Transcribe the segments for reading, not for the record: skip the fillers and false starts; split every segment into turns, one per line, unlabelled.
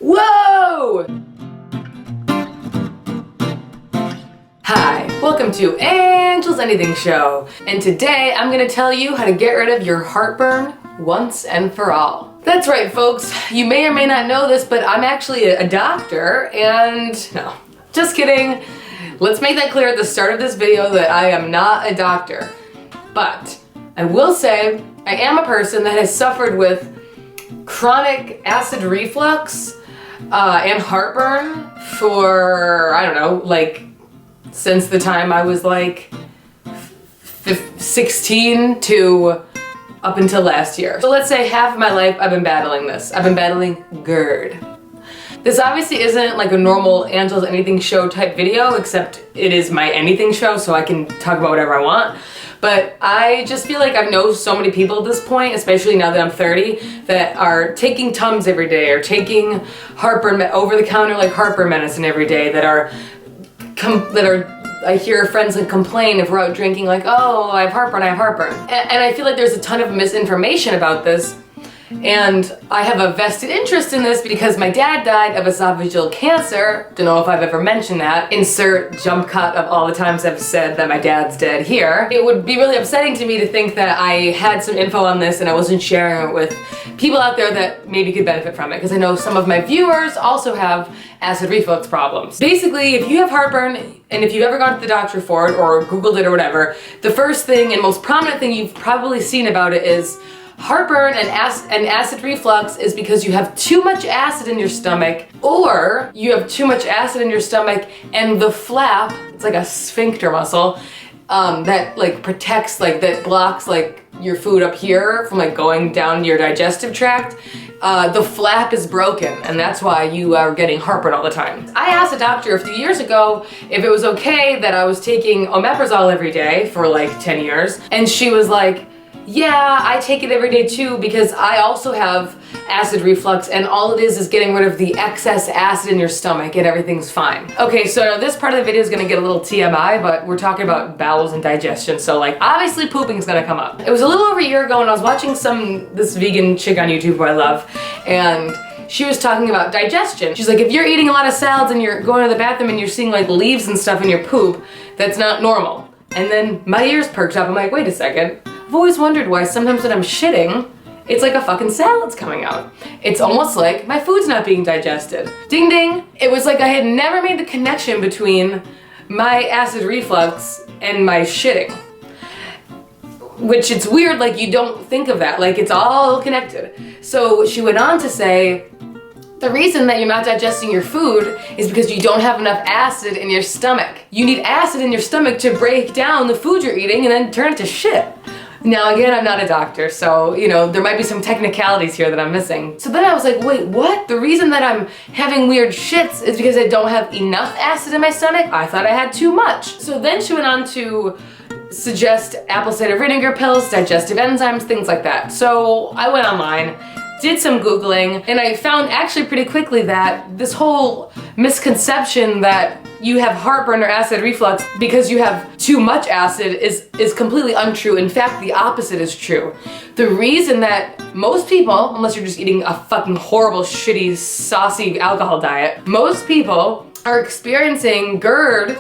Whoa! Hi, welcome to Angel's Anything Show, and today I'm gonna tell you how to get rid of your heartburn once and for all. That's right, folks, you may or may not know this, but I'm actually a doctor, and no, just kidding. Let's make that clear at the start of this video that I am not a doctor, but I will say I am a person that has suffered with chronic acid reflux and heartburn for, I don't know, like since the time I was like 16 to up until last year. So let's say half of my life I've been battling this. I've been battling GERD. This obviously isn't like a normal Angel's Anything Show type video, except it is my anything show, so I can talk about whatever I want. But I just feel like I know so many people at this point, especially now that I'm 30, that are taking Tums every day, or taking heartburn, over-the-counter like heartburn medicine every day, I hear friends like complain if we're out drinking like, oh, I have heartburn. And I feel like there's a ton of misinformation about this. And I have a vested interest in this because my dad died of esophageal cancer. Don't know if I've ever mentioned that. Insert jump cut of all the times I've said that my dad's dead here. It would be really upsetting to me to think that I had some info on this and I wasn't sharing it with people out there that maybe could benefit from it, because I know some of my viewers also have acid reflux problems. Basically, if you have heartburn, and if you've ever gone to the doctor for it or Googled it or whatever, the first thing and most prominent thing you've probably seen about it is heartburn and acid reflux is because you have too much acid in your stomach, or you have too much acid in your stomach and the flap, it's like a sphincter muscle, that like protects, like that blocks like your food up here from like going down your digestive tract. The flap is broken, and that's why you are getting heartburn all the time. I asked a doctor a few years ago if it was okay that I was taking omeprazole every day for like 10 years, and she was like, yeah, I take it every day too because I also have acid reflux, and all it is getting rid of the excess acid in your stomach and everything's fine. Okay, so this part of the video is gonna get a little TMI, but we're talking about bowels and digestion, so like obviously pooping's gonna come up. It was a little over a year ago and I was watching this vegan chick on YouTube who I love, and she was talking about digestion. She's like, if you're eating a lot of salads and you're going to the bathroom and you're seeing like leaves and stuff in your poop, that's not normal. And then my ears perked up. I'm like, wait a second. I've always wondered why sometimes when I'm shitting, it's like a fucking salad's coming out. It's almost like my food's not being digested. Ding ding. It was like I had never made the connection between my acid reflux and my shitting. Which it's weird, like you don't think of that, like it's all connected. So she went on to say, the reason that you're not digesting your food is because you don't have enough acid in your stomach. You need acid in your stomach to break down the food you're eating and then turn it to shit. Now again, I'm not a doctor, so you know, there might be some technicalities here that I'm missing. So then I was like, wait, what? The reason that I'm having weird shits is because I don't have enough acid in my stomach? I thought I had too much. So then she went on to suggest apple cider vinegar pills, digestive enzymes, things like that. So I went online, did some Googling, and I found actually pretty quickly that this whole misconception that you have heartburn or acid reflux because you have too much acid is completely untrue. In fact, the opposite is true. The reason that most people, unless you're just eating a fucking horrible, shitty, saucy alcohol diet, most people are experiencing GERD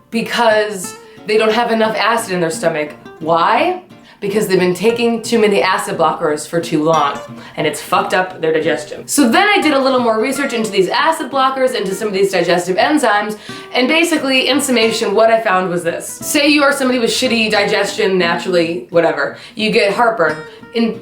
because they don't have enough acid in their stomach. Why? Because they've been taking too many acid blockers for too long, and it's fucked up their digestion. So then I did a little more research into these acid blockers, into some of these digestive enzymes, and basically, in summation, what I found was this. Say you are somebody with shitty digestion, naturally, whatever, you get heartburn,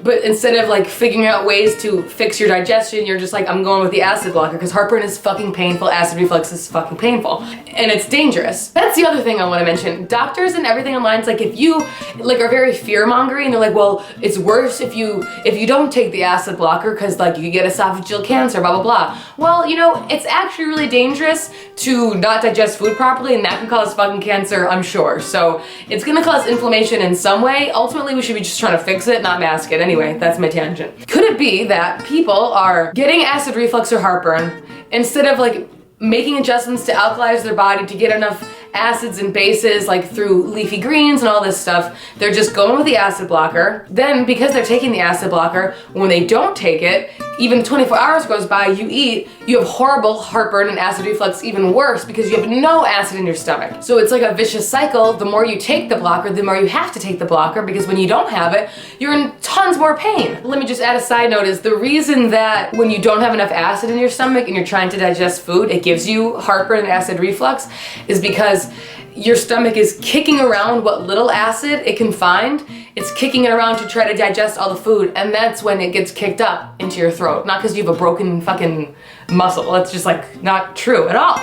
but instead of like figuring out ways to fix your digestion, you're just like, I'm going with the acid blocker because heartburn is fucking painful, acid reflux is fucking painful, and it's dangerous. That's the other thing I want to mention. Doctors and everything online, it's like if you like are very fear-mongering and they're like, well, it's worse if you don't take the acid blocker because like you could get esophageal cancer, blah blah blah. Well, you know, it's actually really dangerous to not digest food properly, and that can cause fucking cancer, I'm sure. So it's gonna cause inflammation in some way. Ultimately, we should be just trying to fix it, not mask it. Anyway, that's my tangent. Could it be that people are getting acid reflux or heartburn, instead of like making adjustments to alkalize their body to get enough acids and bases like through leafy greens and all this stuff, they're just going with the acid blocker. Then because they're taking the acid blocker, when they don't take it, even 24 hours goes by, you eat, you have horrible heartburn and acid reflux, even worse because you have no acid in your stomach. So it's like a vicious cycle. The more you take the blocker, the more you have to take the blocker, because when you don't have it, you're in tons more pain. Let me just add a side note, is the reason that when you don't have enough acid in your stomach and you're trying to digest food, it gives you heartburn and acid reflux, is because your stomach is kicking around what little acid it can find. It's kicking it around to try to digest all the food, and that's when it gets kicked up into your throat. Not because you have a broken fucking muscle. That's just like not true at all.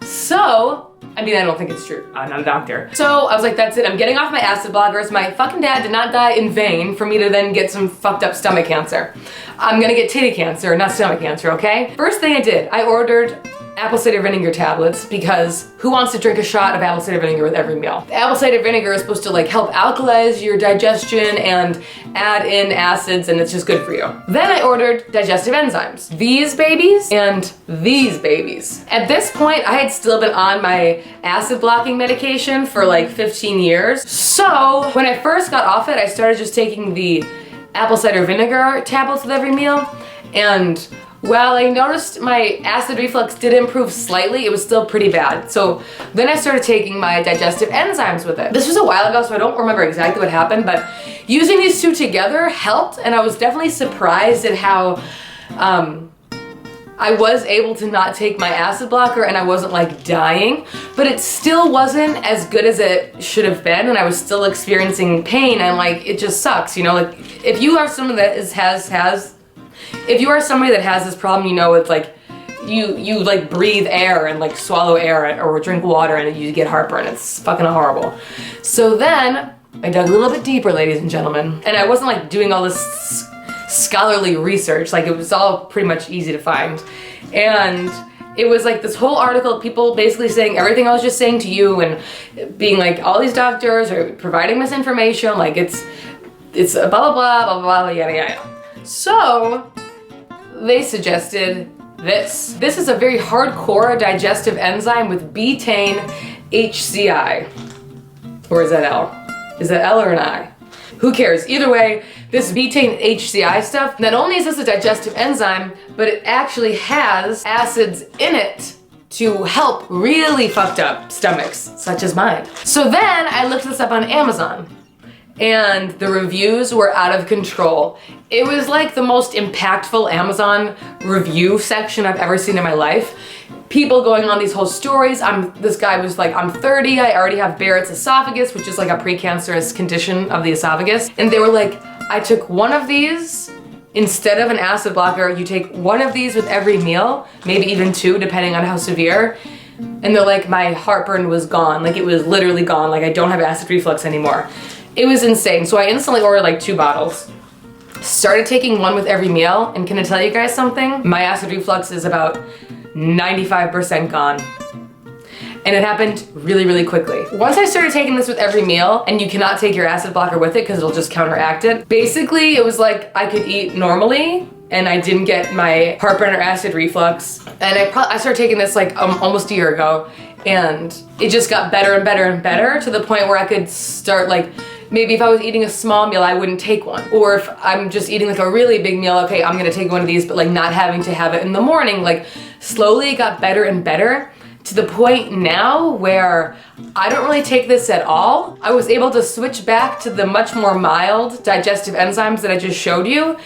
So, I mean, I don't think it's true. I'm not a doctor. So I was like, that's it. I'm getting off my acid blockers. My fucking dad did not die in vain for me to then get some fucked up stomach cancer. I'm gonna get titty cancer, not stomach cancer, okay? First thing I did, I ordered apple cider vinegar tablets, because who wants to drink a shot of apple cider vinegar with every meal? Apple cider vinegar is supposed to like help alkalize your digestion and add in acids, and it's just good for you. Then I ordered digestive enzymes. These babies and these babies. At this point, I had still been on my acid blocking medication for like 15 years. So when I first got off it, I started just taking the apple cider vinegar tablets with every meal, and while I noticed my acid reflux did improve slightly, it was still pretty bad. So then I started taking my digestive enzymes with it. This was a while ago, so I don't remember exactly what happened, but using these two together helped, and I was definitely surprised at how I was able to not take my acid blocker and I wasn't like dying, but it still wasn't as good as it should have been, and I was still experiencing pain, and like it just sucks, you know? Like if you are someone that if you are somebody that has this problem, you know, it's like you like breathe air and like swallow air or drink water and you get heartburn. It's fucking horrible. So then I dug a little bit deeper, ladies and gentlemen, and I wasn't like doing all this scholarly research. Like it was all pretty much easy to find. And it was like this whole article of people basically saying everything I was just saying to you, and being like, all these doctors are providing misinformation, like it's blah blah blah blah blah yada yada. So they suggested this. This is a very hardcore digestive enzyme with betaine HCI. Or is that L? Is that L or an I? Who cares? Either way, this betaine HCI stuff, not only is this a digestive enzyme, but it actually has acids in it to help really fucked up stomachs, such as mine. So then I looked this up on Amazon, and the reviews were out of control. It was like the most impactful Amazon review section I've ever seen in my life. People going on these whole stories. This guy was like, I'm 30, I already have Barrett's esophagus, which is like a precancerous condition of the esophagus. And they were like, I took one of these instead of an acid blocker. You take one of these with every meal, maybe even two, depending on how severe. And they're like, my heartburn was gone. Like it was literally gone. Like I don't have acid reflux anymore. It was insane. So I instantly ordered like 2 bottles. Started taking one with every meal, and can I tell you guys something? My acid reflux is about 95% gone. And it happened really, really quickly. Once I started taking this with every meal, and you cannot take your acid blocker with it because it'll just counteract it, basically it was like I could eat normally and I didn't get my heartburn or acid reflux. And I started taking this like almost a year ago, and it just got better and better and better to the point where I could start like, maybe if I was eating a small meal, I wouldn't take one. Or if I'm just eating like a really big meal, okay, I'm gonna take one of these, but like not having to have it in the morning. Like slowly it got better and better to the point now where I don't really take this at all. I was able to switch back to the much more mild digestive enzymes that I just showed you.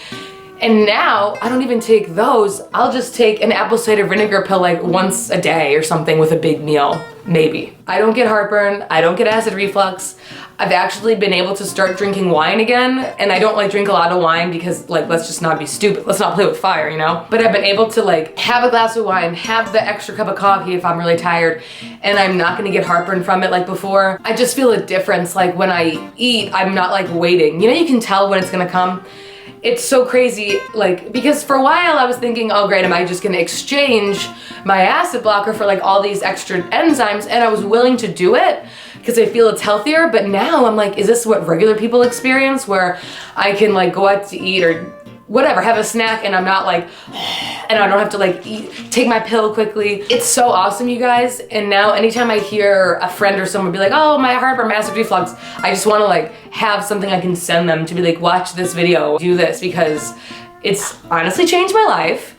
And now I don't even take those. I'll just take an apple cider vinegar pill like once a day or something with a big meal, maybe. I don't get heartburn, I don't get acid reflux. I've actually been able to start drinking wine again, and I don't like drink a lot of wine because like, let's just not be stupid. Let's not play with fire, you know? But I've been able to like have a glass of wine, have the extra cup of coffee if I'm really tired, and I'm not gonna get heartburn from it like before. I just feel a difference. Like when I eat, I'm not like waiting. You know, you can tell when it's gonna come. It's so crazy, like, because for a while I was thinking, oh great, am I just gonna exchange my acid blocker for like all these extra enzymes? And I was willing to do it because I feel it's healthier, but now I'm like, is this what regular people experience, where I can like go out to eat or whatever, have a snack, and I'm not like, and I don't have to like take my pill quickly. It's so awesome, you guys. And now anytime I hear a friend or someone be like, oh, my heartburn, my acid reflux, I just wanna like have something I can send them to be like, watch this video, do this, because It's honestly changed my life.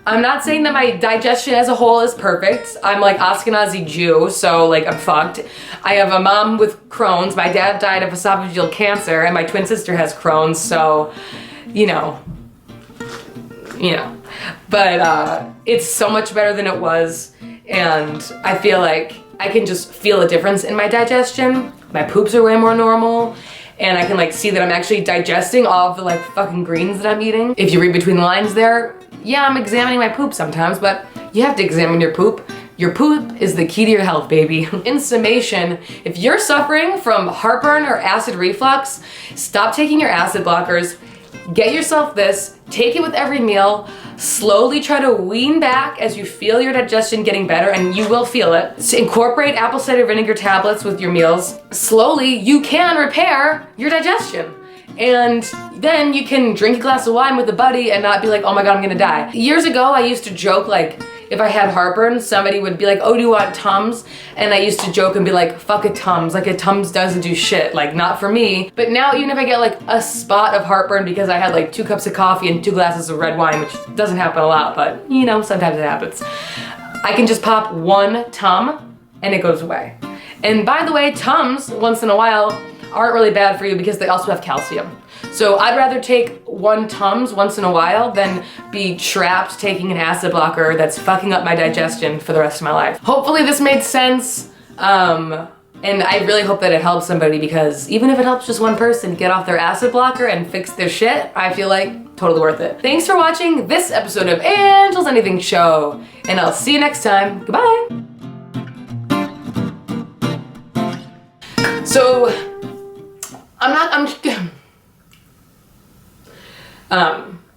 I'm not saying that my digestion as a whole is perfect. I'm like Ashkenazi Jew, so like I'm fucked. I have a mom with Crohn's, my dad died of esophageal cancer, and my twin sister has Crohn's, so, you know. But it's so much better than it was, and I feel like I can just feel a difference in my digestion. My poops are way more normal, and I can like see that I'm actually digesting all of the like fucking greens that I'm eating. If you read between the lines there, yeah, I'm examining my poop sometimes, but you have to examine your poop. Your poop is the key to your health, baby. In summation, if you're suffering from heartburn or acid reflux, stop taking your acid blockers, get yourself this, take it with every meal, slowly try to wean back as you feel your digestion getting better, and you will feel it. So incorporate apple cider vinegar tablets with your meals. Slowly, you can repair your digestion. And then you can drink a glass of wine with a buddy and not be like, oh my God, I'm gonna die. Years ago, I used to joke like, if I had heartburn, somebody would be like, oh, do you want Tums? And I used to joke and be like, fuck a Tums. Like a Tums doesn't do shit, like not for me. But now even if I get like a spot of heartburn because I had like 2 cups of coffee and 2 glasses of red wine, which doesn't happen a lot, but you know, sometimes it happens. I can just pop 1 Tum and it goes away. And by the way, Tums, once in a while, aren't really bad for you because they also have calcium. So I'd rather take 1 Tums once in a while than be trapped taking an acid blocker that's fucking up my digestion for the rest of my life. Hopefully this made sense, and I really hope that it helps somebody, because even if it helps just one person get off their acid blocker and fix their shit, I feel like totally worth it. Thanks for watching this episode of Angel's Anything Show, and I'll see you next time. Goodbye. So, I'm